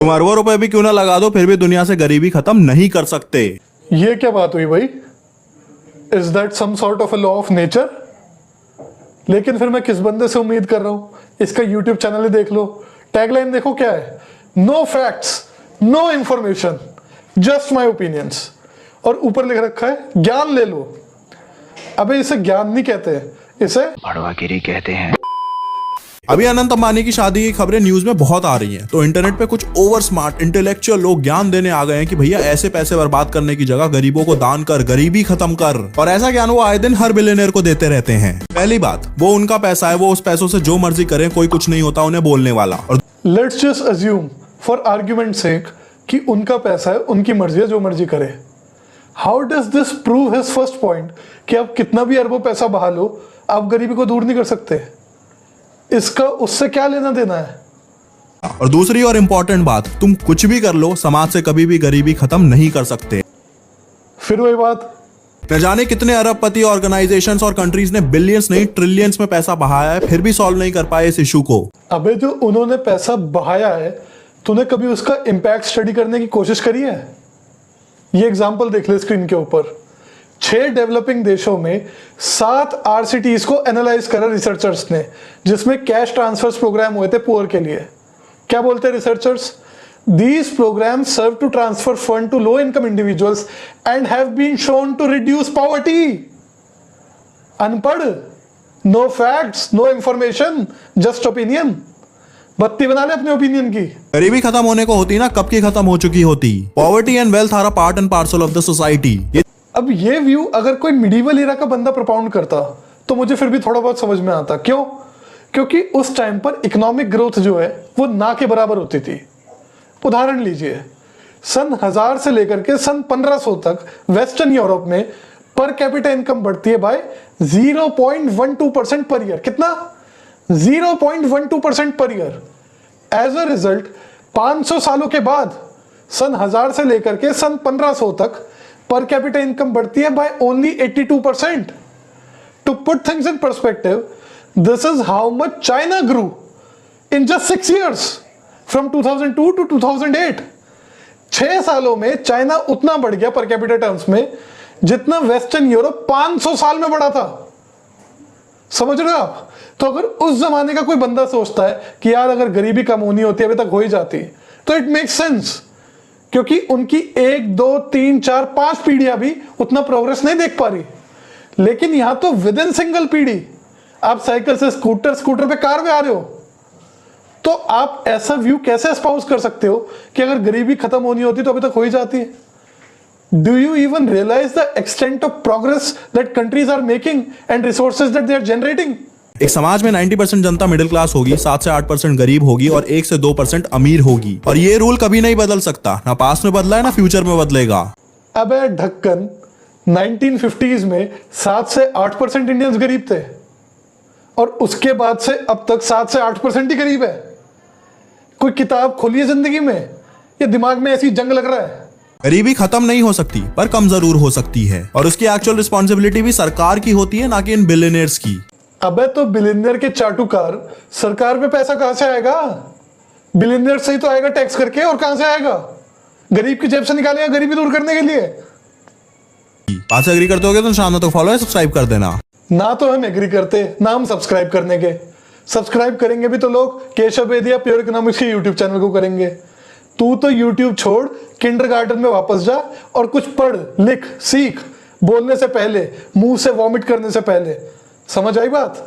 तुम अरबों रुपए भी क्यों ना लगा दो, फिर भी दुनिया से गरीबी खत्म नहीं कर सकते। ये क्या बात हुई भाई? Is that some sort of a law of nature? लेकिन फिर मैं किस बंदे से उम्मीद कर रहा हूं? इसका यूट्यूब चैनल ही देख लो, टैगलाइन देखो क्या है, no facts no information just my opinions, और ऊपर लिख रखा है ज्ञान ले लो। अबे इसे ज्ञान नहीं कहते, इसे भड़वागिरी कहते हैं। अभी अनंत अंबानी की शादी की खबरें न्यूज में बहुत आ रही हैं, तो इंटरनेट पे कुछ ओवर स्मार्ट इंटेलेक्चुअल लोग ज्ञान देने आ गए हैं कि भैया ऐसे पैसे बर्बाद करने की जगह गरीबों को दान कर, गरीबी खत्म कर। और ऐसा ज्ञान वो आए दिन हर बिलियनियर को देते रहते हैं। पहली बात, वो उनका पैसा है, वो उस पैसों से जो मर्जी करें, कोई कुछ नहीं होता उन्हें बोलने वाला। और let's just assume for argument sake कि उनका पैसा है, उनकी मर्जी है, जो मर्जी करे। How does this prove his first point कि आप कितना भी अरबों पैसा बहा लो, आप गरीबी को दूर नहीं कर सकते? इसका उससे क्या लेना देना है? और दूसरी और इम्पोर्टेंट बात, तुम कुछ भी कर लो, समाज से कभी भी गरीबी खत्म नहीं कर सकते। फिर वही बात, न जाने कितने अरबपति ऑर्गेनाइजेशंस और कंट्रीज ने बिलियंस नहीं ट्रिलियंस में पैसा बहाया है, फिर भी सॉल्व नहीं कर पाए इस इशू को। अबे जो उन्होंने पैसा बहाया है, तूने कभी उसका इम्पैक्ट स्टडी करने की कोशिश करी है? ये एग्जांपल देख ले स्क्रीन के ऊपर। 6 डेवलपिंग देशों में 7 RCTs को एनालाइज करा रिसर्चर्स ने, जिसमें कैश ट्रांसफर्स प्रोग्राम हुए थे पुअर के लिए। क्या बोलते हैं researchers? These programs serve to transfer fund to low income individuals and have been shown to reduce poverty. अनपढ़, no facts, no information, just opinion. बत्ती बना ले अपने ओपिनियन की। गरीबी खत्म होने को होती ना, कब की खत्म हो चुकी होती। Poverty and wealth are a part and parcel of the society. अब ये व्यू अगर कोई मिडिवल एरा का बंदा प्रोपाउंड करता तो मुझे फिर भी थोड़ा बहुत समझ में आता। क्यों? क्योंकि उस टाइम पर इकोनॉमिक ग्रोथ जो है वो ना के बराबर होती थी। उदाहरण लीजिए, सन 1000 से लेकर के सन 1500 तक वेस्टर्न यूरोप में पर कैपिटा इनकम बढ़ती है बाय 0.12% पर ईयर। कितना? 0.12% per year. As a result 500 सालों के बाद सन 1000 से लेकर के सन 1500 तक पर कैपिटा इनकम बढ़ती है by only 82%। To put things in perspective, this is how much China grew in just 6 years from 2002 to 2008। 6 सालों में चाइना उतना बढ़ गया पर कैपिटा टर्म्स में जितना वेस्टर्न यूरोप 500 साल में बढ़ा था। समझ रहे हो आप? तो अगर उस जमाने का कोई बंदा सोचता है कि यार अगर गरीबी कम होनी होती अभी तक हो ही जाती, तो इट मेक्स सेंस, क्योंकि उनकी 1, 2, 3, 4, 5 पीढ़ियां भी उतना प्रोग्रेस नहीं देख पा रही। लेकिन यहां तो विद इन सिंगल पीढ़ी आप साइकिल से स्कूटर, स्कूटर पे कार में आ रहे हो। तो आप ऐसा व्यू कैसे एस्पाउस कर सकते हो कि अगर गरीबी खत्म होनी होती तो अभी तक हो ही जाती है? Do you even realise the extent of progress that countries are making and resources that they are generating? एक समाज में 90% जनता मिडिल क्लास होगी, 7 से 8% गरीब होगी और 1 से 2% अमीर होगी। और ये रूल कभी नहीं बदल सकता, ना पास्ट में बदला है ना फ्यूचर में बदलेगा। अबे ढक्कन, 1950s में 7 से 8% इंडियंस गरीब थे और उसके बाद से अब तक 7 से 8% ही गरीब है। कोई किताब खोली है जिंदगी में या दिमाग में ऐसी जंग लग रहा है? गरीबी खत्म नहीं हो सकती, पर कम जरूर हो सकती है, और उसकी एक्चुअल रिस्पॉन्सिबिलिटी भी सरकार की होती है, ना कि इन बिलियनियर्स की। अबे तो बिलियनियर के चाटुकार, सरकार पे पैसा कहां से आएगा? बिलियनियर से ही तो आएगा टैक्स करके, और कहां से आएगा? गरीब की जेब से निकालेगा गरीबी दूर करने के लिए। बात से एग्री करते होगे तो शाम तक फॉलो है, सब्सक्राइब कर देना। ना तो हम एग्री करते, ना हम सब्सक्राइब करने के। सब्सक्राइब करेंगे भी तो लोग केशव बेदिया प्योर इकोनॉमिक्स के यूट्यूब चैनल को करेंगे। तू तो यूट्यूब छोड़, किंडरगार्टन में वापस जा और कुछ पढ़, लिख, सीख, बोलने से पहले, मुंह से वॉमिट करने से पहले। समझ आई बात?